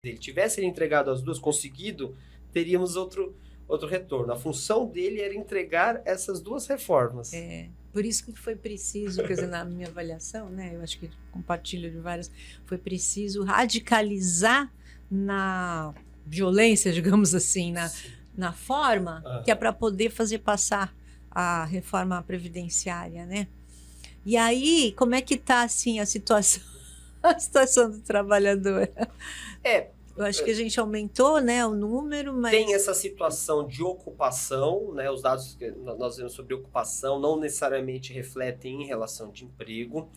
dele tivesse ele entregado as duas, conseguido, teríamos outro retorno. A função dele era entregar essas duas reformas. Por isso que foi preciso, quer dizer, na minha avaliação, né, eu acho que compartilho de várias, foi preciso radicalizar na violência, digamos assim, na forma, que é para poder fazer passar a reforma previdenciária, né? E aí, como é que está assim, a situação do trabalhador? Eu acho que a gente aumentou, né, o número, mas... Tem essa situação de ocupação, né? Os dados que nós vemos sobre ocupação não necessariamente refletem em relação de emprego.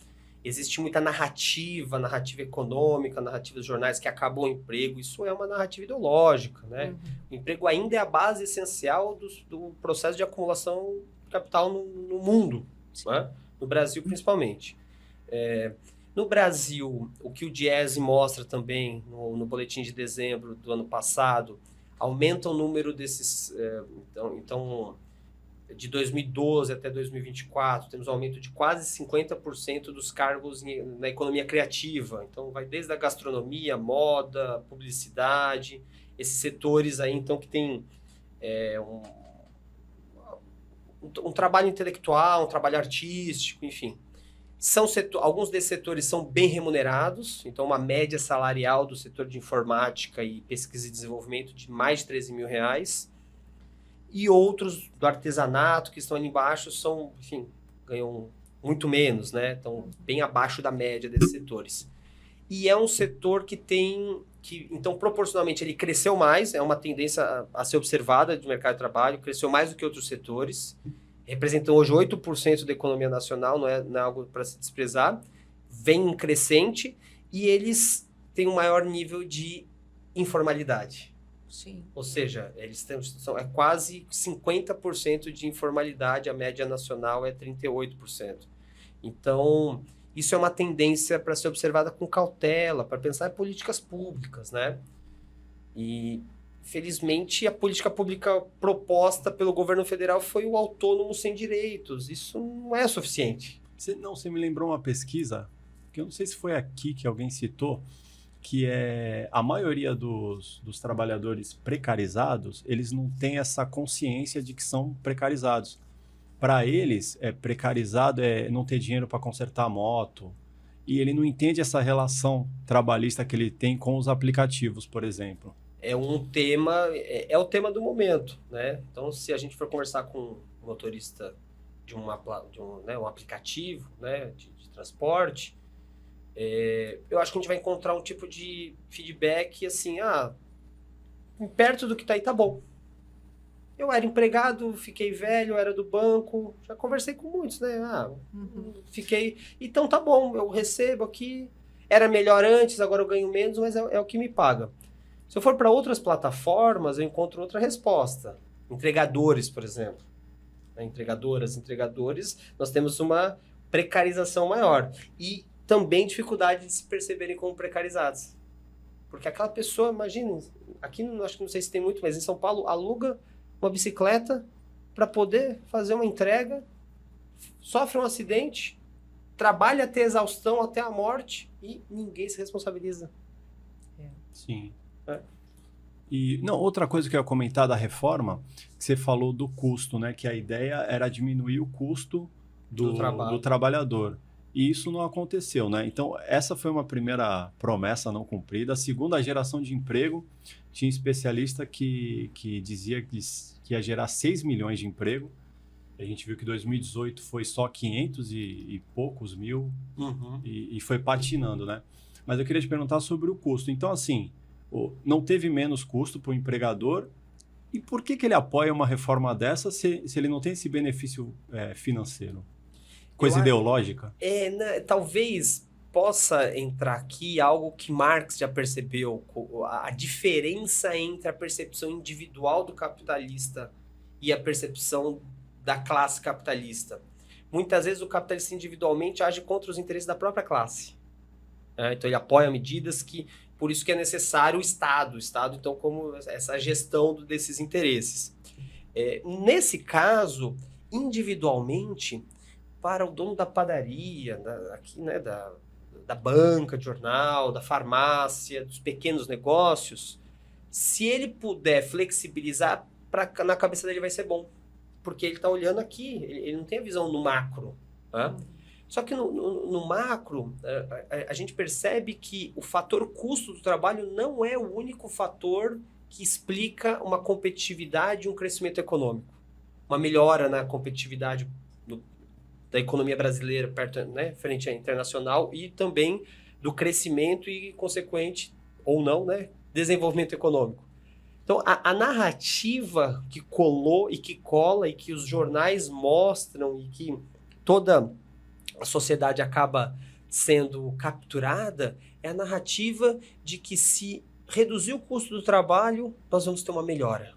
Existe muita narrativa econômica, narrativa dos jornais que acabou o emprego. Isso é uma narrativa ideológica, né? O emprego ainda é a base essencial do processo de acumulação de capital no mundo, né? No Brasil principalmente. No Brasil, o que o Diese mostra também no boletim de dezembro do ano passado, aumenta o número desses... Então, de 2012 até 2024, temos um aumento de quase 50% dos cargos na economia criativa. Então, vai desde a gastronomia, moda, publicidade, esses setores aí, então, que tem um trabalho intelectual, um trabalho artístico, enfim. Alguns desses setores são bem remunerados, então uma média salarial do setor de informática e pesquisa e desenvolvimento de mais de R$13.000, e outros do artesanato que estão ali embaixo ganham muito menos, né? Estão bem abaixo da média desses setores. E é um setor então proporcionalmente ele cresceu mais, é uma tendência a ser observada do mercado de trabalho, cresceu mais do que outros setores, representam hoje 8% da economia nacional, não é algo para se desprezar, vem em crescente, e eles têm um maior nível de informalidade. Sim. Ou seja, eles é quase 50% de informalidade, a média nacional é 38%. Então, isso é uma tendência para ser observada com cautela, para pensar em políticas públicas, né? E felizmente, a política pública proposta pelo governo federal foi o autônomo sem direitos. Isso não é suficiente. Você me lembrou uma pesquisa, que eu não sei se foi aqui que alguém citou, que é a maioria dos trabalhadores precarizados, eles não têm essa consciência de que são precarizados. Para eles, precarizado é não ter dinheiro para consertar a moto, e ele não entende essa relação trabalhista que ele tem com os aplicativos, por exemplo. É um tema, é o tema do momento, né? Então, se a gente for conversar com um motorista de um aplicativo, né, de transporte, eu acho que a gente vai encontrar um tipo de feedback assim, perto do que tá aí tá bom. Eu era empregado, fiquei velho, era do banco, já conversei com muitos, né? Fiquei, então tá bom, eu recebo aqui, era melhor antes, agora eu ganho menos, mas é o que me paga. Se eu for para outras plataformas, eu encontro outra resposta. Entregadores, por exemplo. Entregadores, nós temos uma precarização maior. E também dificuldade de se perceberem como precarizados. Porque aquela pessoa, imagina, aqui acho que não sei se tem muito, mas em São Paulo, aluga uma bicicleta para poder fazer uma entrega, sofre um acidente, trabalha até a exaustão, até a morte, e ninguém se responsabiliza. Sim. E outra coisa que eu ia comentar da reforma, que você falou do custo, né? Que a ideia era diminuir o custo do trabalhador. E isso não aconteceu, né? Então, essa foi uma primeira promessa não cumprida. A segunda, a geração de emprego. Tinha especialista que dizia que ia gerar 6 milhões de emprego. A gente viu que 2018 foi só 500 e poucos mil, e foi patinando, né? Mas eu queria te perguntar sobre o custo. Então, assim, não teve menos custo para o empregador, e por que ele apoia uma reforma dessa se ele não tem esse benefício financeiro? Coisa ideológica? Talvez possa entrar aqui algo que Marx já percebeu, a diferença entre a percepção individual do capitalista e a percepção da classe capitalista. Muitas vezes o capitalista individualmente age contra os interesses da própria classe. Então ele apoia medidas por isso que é necessário o Estado, então, como essa gestão desses interesses. Nesse caso, individualmente, para o dono da padaria, da banca de jornal, da farmácia, dos pequenos negócios, se ele puder flexibilizar, na cabeça dele vai ser bom. Porque ele está olhando aqui, ele não tem a visão no macro. Né? Só que no macro, a gente percebe que o fator custo do trabalho não é o único fator que explica uma competitividade e um crescimento econômico. Uma melhora na competitividade da economia brasileira frente à internacional e também do crescimento e consequente, ou não, né, desenvolvimento econômico. Então, a narrativa que colou e que cola e que os jornais mostram e que toda a sociedade acaba sendo capturada é a narrativa de que se reduzir o custo do trabalho, nós vamos ter uma melhora.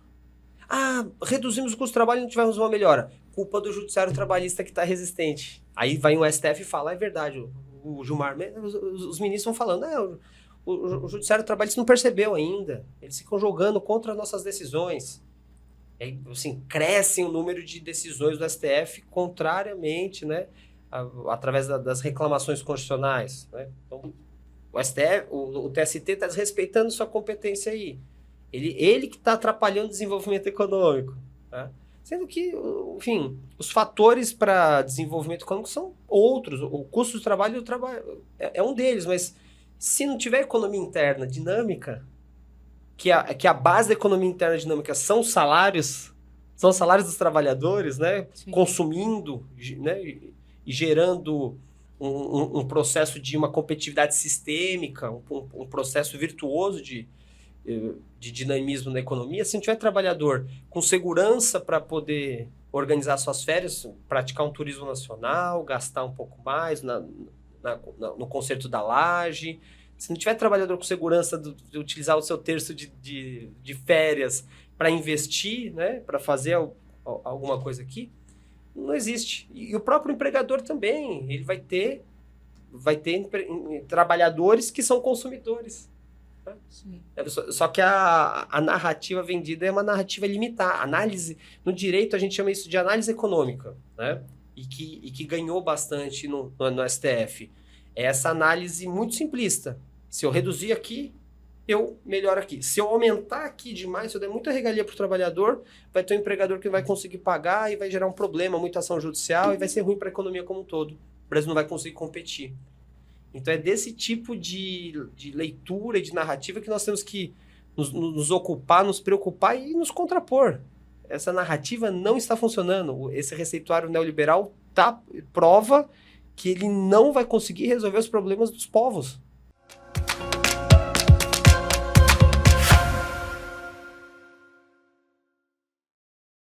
Reduzimos o custo do trabalho e não tivemos uma melhora. Culpa do judiciário trabalhista que está resistente. Aí vai um STF e fala, é verdade, o Gilmar, os ministros vão falando, o judiciário trabalhista não percebeu ainda. Eles ficam jogando contra nossas decisões. Assim, crescem o número de decisões do STF contrariamente, né, através das reclamações constitucionais. Né? Então, o STF, o TST está desrespeitando sua competência aí. Ele que está atrapalhando o desenvolvimento econômico. Né? Sendo que, enfim, os fatores para desenvolvimento econômico são outros. O custo do trabalho é um deles, mas se não tiver economia interna dinâmica, que a base da economia interna dinâmica são os salários dos trabalhadores, né? Consumindo, né? E gerando um processo de uma competitividade sistêmica, um processo virtuoso de dinamismo na economia. Se não tiver trabalhador com segurança para poder organizar suas férias, praticar um turismo nacional, gastar um pouco mais no concerto da laje, se não tiver trabalhador com segurança de utilizar o seu terço de férias para investir, né, para fazer alguma coisa aqui, não existe. E o próprio empregador também, ele vai ter trabalhadores que são consumidores. Sim. Só que a narrativa vendida é uma narrativa limitada. Análise, no direito a gente chama isso de análise econômica, né? E que ganhou bastante no STF. É essa análise muito simplista. Se eu reduzir aqui, eu melhoro aqui. Se eu aumentar aqui demais, se eu der muita regalia para o trabalhador, vai ter um empregador que vai conseguir pagar e vai gerar um problema, muita ação judicial e vai ser ruim para a economia como um todo. O Brasil não vai conseguir competir. Então é desse tipo de leitura e de narrativa que nós temos que nos ocupar, nos preocupar e nos contrapor. Essa narrativa não está funcionando. Esse receituário neoliberal prova que ele não vai conseguir resolver os problemas dos povos.